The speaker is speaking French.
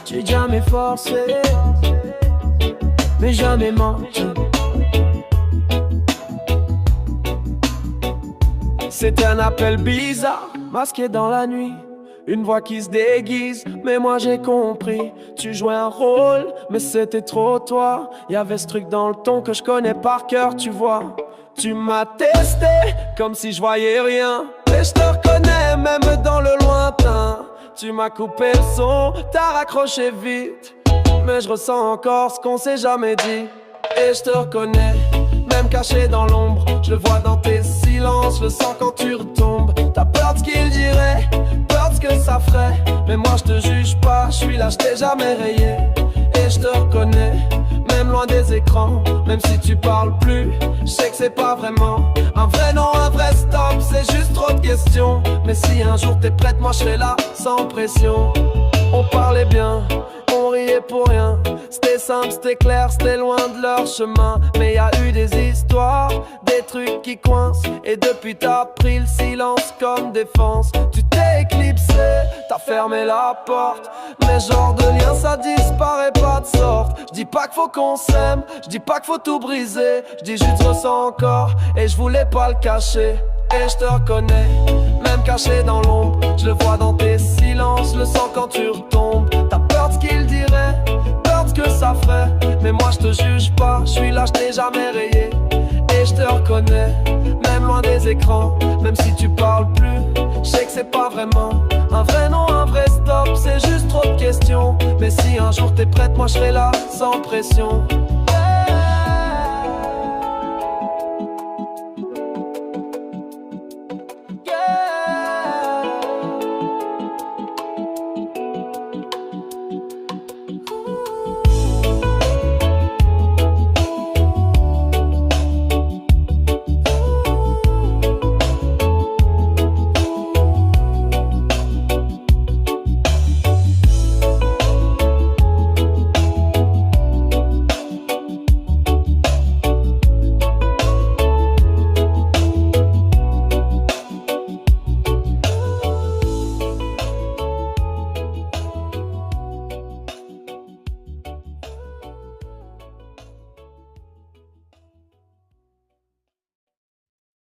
J'ai jamais forcé, mais jamais menti. C'était un appel bizarre, masqué dans la nuit. Une voix qui se déguise, mais moi j'ai compris. Tu jouais un rôle, mais c'était trop toi. Y'avait ce truc dans le ton que je connais par cœur, tu vois. Tu m'as testé, comme si je voyais rien. Et je te reconnais, même dans le lointain. Tu m'as coupé le son, t'as raccroché vite. Mais je ressens encore ce qu'on s'est jamais dit. Et je te reconnais, même caché dans l'ombre. Je le vois dans tes silences, je le sens quand tu retombes. T'as peur de ce qu'il dirait, peur de ce que ça ferait. Mais moi je te juge pas, je suis là, je t'ai jamais rayé. Et je te reconnais, même loin des écrans. Même si tu parles plus, je sais que c'est pas vraiment un vrai non, un vrai stop, c'est juste trop de questions. Mais si un jour t'es prête, moi je serai là, sans pression. On parlait bien, on riait pour rien. C'était simple, c'était clair, c'était loin de leur chemin. Mais y a eu des histoires, des trucs qui coincent. Et depuis t'as pris le silence comme défense. Tu t'es éclipsé, t'as fermé la porte. Mais genre de lien ça disparaît pas de sorte. J'dis pas qu'il faut qu'on s'aime, j'dis pas qu'il faut tout briser. J'dis juste je ressens encore et je voulais pas le cacher. Et je te reconnais, même caché dans l'ombre. Je le vois dans tes silences, je le sens quand tu retombes. T'as peur de ce qu'il dirait, peur de ce que ça ferait. Mais moi je te juge pas, je suis là, je t'ai jamais rayé. Et je te reconnais, même loin des écrans. Même si tu parles plus, je sais que c'est pas vraiment un vrai non, un vrai stop, c'est juste trop de questions. Mais si un jour t'es prête, moi je serai là, sans pression.